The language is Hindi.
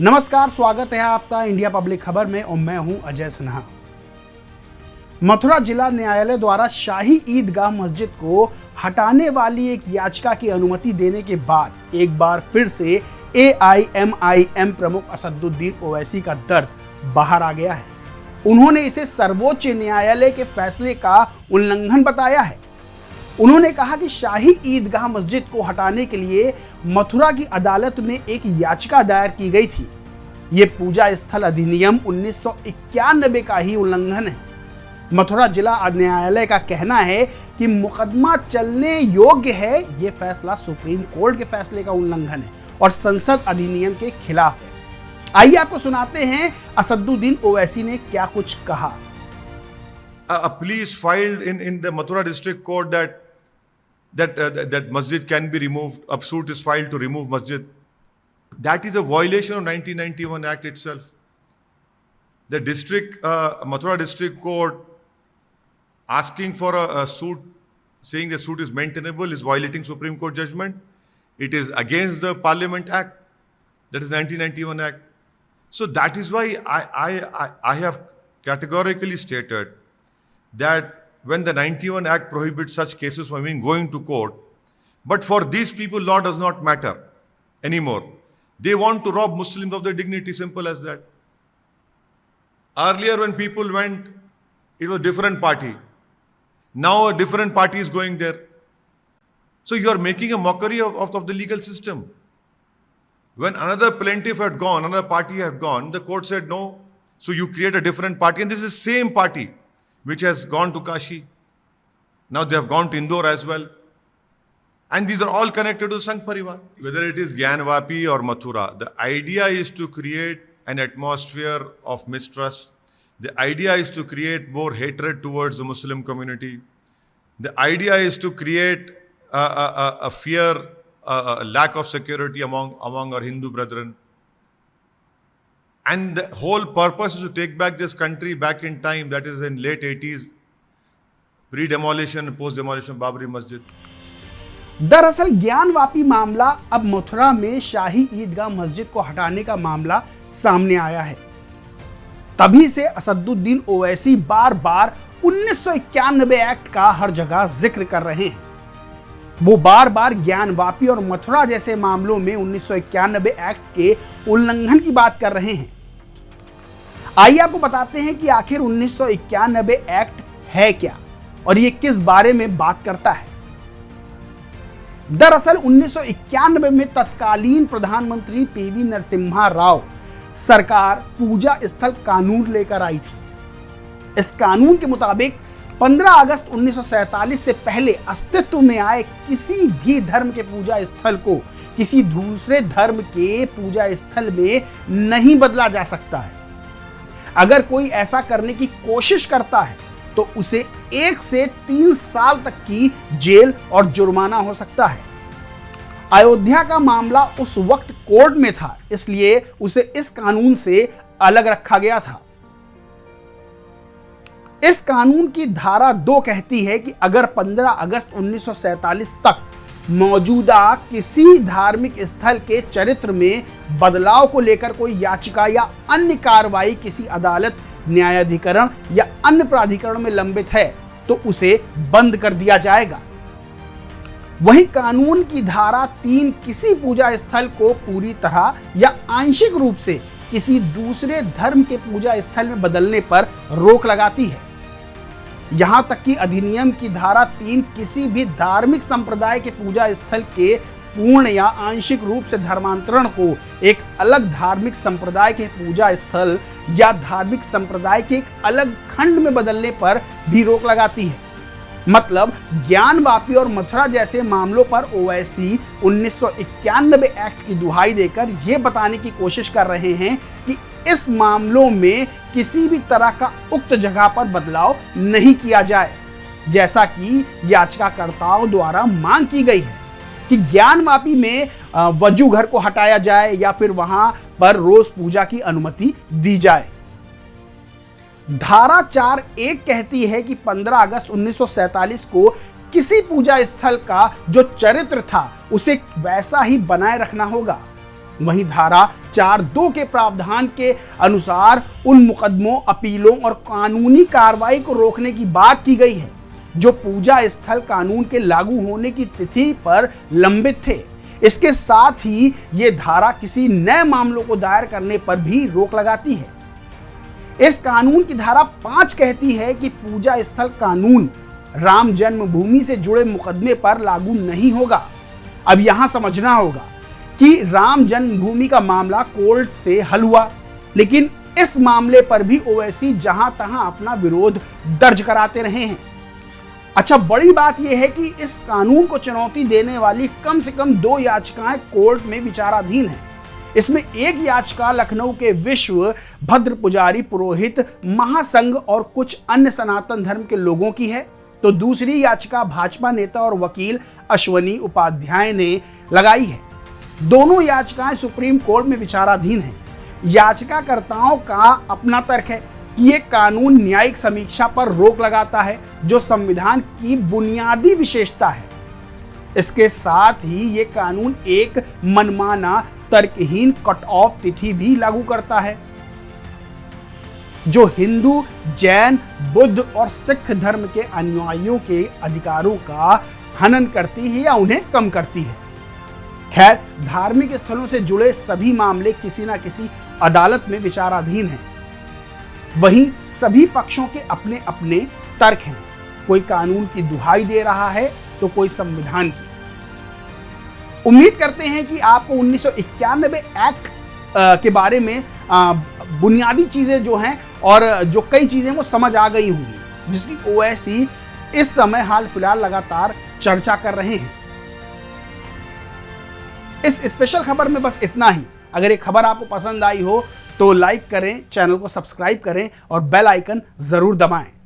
नमस्कार, स्वागत है आपका इंडिया पब्लिक खबर में और मैं हूं अजय सिन्हा। मथुरा जिला न्यायालय द्वारा शाही ईदगाह मस्जिद को हटाने वाली एक याचिका की अनुमति देने के बाद एक बार फिर से AIMIM प्रमुख असदुद्दीन ओवैसी का दर्द बाहर आ गया है। उन्होंने इसे सर्वोच्च न्यायालय के फैसले का उल्लंघन बताया है। उन्होंने कहा कि शाही ईदगाह मस्जिद को हटाने के लिए मथुरा की अदालत में एक याचिका दायर की गई थी। ये पूजा स्थल अधिनियम 1991 का ही उल्लंघन है। मथुरा जिला न्यायालय का कहना है कि मुकदमा चलने योग्य है। ये फैसला सुप्रीम कोर्ट के फैसले का उल्लंघन है और संसद अधिनियम के खिलाफ है। आइए आपको सुनाते हैं असदुद्दीन ओवैसी ने क्या कुछ कहा। A police filed in the Mathura district court that masjid can be removed. A suit is filed to remove masjid. That is a violation of 1991 Act itself. The Mathura district court asking for a suit, saying the suit is maintainable, is violating Supreme Court judgment. It is against the Parliament Act, that is 1991 Act. So that is why I have categorically stated that when the 91 Act prohibits such cases from even going to court, but for these people law does not matter anymore. They want to rob Muslims of their dignity, simple as that. Earlier when people went, it was a different party. Now a different party is going there. So you are making a mockery of the legal system. When another plaintiff had gone, another party had gone, the court said no, so you create a different party, and this is the same party which has gone to Kashi. Now they have gone to Indore as well. And these are all connected to Sangh Parivar. Whether it is Gyanvapi or Mathura, the idea is to create an atmosphere of mistrust. The idea is to create more hatred towards the Muslim community. The idea is to create a fear, a lack of security among our Hindu brethren. And the whole purpose is to take back this country back in time, that is in late 80s, pre-demolition and post-demolition of Babri Masjid. दरअसल ज्ञानवापी मामला अब मथुरा में शाही ईदगाह मस्जिद को हटाने का मामला सामने आया है। तभी से असदुद्दीन ओवैसी बार बार 1991 एक्ट का हर जगह जिक्र कर रहे हैं। वो बार बार ज्ञानवापी और मथुरा जैसे मामलों में 1991 एक्ट के उल्लंघन की बात कर रहे हैं। आइए आपको बताते हैं कि आखिर 1991 एक्ट है क्या और ये किस बारे में बात करता है। दरअसल 1991 में तत्कालीन प्रधानमंत्री PV नरसिम्हा राव सरकार पूजा स्थल कानून लेकर आई थी। इस कानून के मुताबिक 15 अगस्त 1947 से पहले अस्तित्व में आए किसी भी धर्म के पूजा स्थल को किसी दूसरे धर्म के पूजा स्थल में नहीं बदला जा सकता है। अगर कोई ऐसा करने की कोशिश करता है तो उसे 1 से 3 साल तक की जेल और जुर्माना हो सकता है। अयोध्या का मामला उस वक्त कोर्ट में था, इसलिए उसे इस कानून से अलग रखा गया था। इस कानून की धारा 2 कहती है कि अगर 15 अगस्त 1947 तक मौजूदा किसी धार्मिक स्थल के चरित्र में बदलाव को लेकर कोई याचिका या अन्य कार्रवाई किसी अदालत, न्यायाधिकरण या अन्य प्राधिकरण में लंबित है तो उसे बंद कर दिया जाएगा। वहीं कानून की धारा 3 किसी पूजा स्थल को पूरी तरह या आंशिक रूप से किसी दूसरे धर्म के पूजा स्थल में बदलने पर रोक लगाती है। यहां तक कि अधिनियम की धारा 3 किसी भी धार्मिक संप्रदाय के पूजा स्थल के पूर्ण या आंशिक रूप से धर्मांतरण को एक अलग धार्मिक संप्रदाय के पूजा स्थल या धार्मिक संप्रदाय के एक अलग खंड में बदलने पर भी रोक लगाती है। मतलब ज्ञानवापी और मथुरा जैसे मामलों पर ओवैसी 1991 एक्ट की दुहाई देकर यह बताने की कोशिश कर रहे हैं कि इस मामलों में किसी भी तरह का उक्त जगह पर बदलाव नहीं किया जाए, जैसा कि याचिकाकर्ताओं द्वारा मांग की गई है कि ज्ञानवापी में वजू घर को हटाया जाए या फिर वहां पर रोज पूजा की अनुमति दी जाए। धारा 4(1) कहती है कि 15 अगस्त 1947 को किसी पूजा स्थल का जो चरित्र था उसे वैसा ही बनाए रखना होगा। वहीं धारा 4(2) के प्रावधान के अनुसार उन मुकदमों, अपीलों और कानूनी कार्रवाई को रोकने की बात की गई है जो पूजा स्थल कानून के लागू होने की तिथि पर लंबित थे। इसके साथ ही ये धारा किसी नए मामलों को दायर करने पर भी रोक लगाती है। इस कानून की धारा 5 कहती है कि पूजा स्थल कानून राम जन्मभूमि से जुड़े मुकदमे पर लागू नहीं होगा। अब यहां समझना होगा कि राम जन्मभूमि का मामला कोर्ट से हल हुआ, लेकिन इस मामले पर भी ओवैसी जहां तहां अपना विरोध दर्ज कराते रहे हैं। अच्छा, बड़ी बात यह है कि इस कानून को चुनौती देने वाली कम से कम 2 याचिकाएं कोर्ट में विचाराधीन हैं। इसमें एक याचिका लखनऊ के विश्व भद्र पुजारी पुरोहित महासंघ और कुछ अन्य सनातन धर्म के लोगों की है, तो दूसरी याचिका भाजपा नेता और वकील अश्वनी उपाध्याय ने लगाई है। दोनों याचिकाएं सुप्रीम कोर्ट में विचाराधीन हैं। याचिकाकर्ताओं का अपना तर्क है कि ये कानून न्यायिक समीक्षा पर रोक लगाता है, जो संविधान की बुनियादी विशेषता है। इसके साथ ही ये कानून एक मनमाना तर्कहीन कट ऑफ तिथि भी लागू करता है जो हिंदू, जैन, बुद्ध और सिख धर्म के अनुयायियों के अधिकारों का हनन करती है या उन्हें कम करती है। खैर, धार्मिक स्थलों से जुड़े सभी मामले किसी न किसी अदालत में विचाराधीन हैं। वहीं सभी पक्षों के अपने अपने तर्क हैं। कोई कानून की दुहाई दे रहा है तो कोई संविधान की। उम्मीद करते हैं कि आपको 1991 एक्ट के बारे में बुनियादी चीजें जो हैं और जो कई चीजें वो समझ आ गई होंगी, जिसकी ओवैसी इस समय हाल फिलहाल लगातार चर्चा कर रहे हैं। इस स्पेशल खबर में बस इतना ही। अगर ये खबर आपको पसंद आई हो तो लाइक करें, चैनल को सब्सक्राइब करें और बेल आइकन जरूर दबाएं।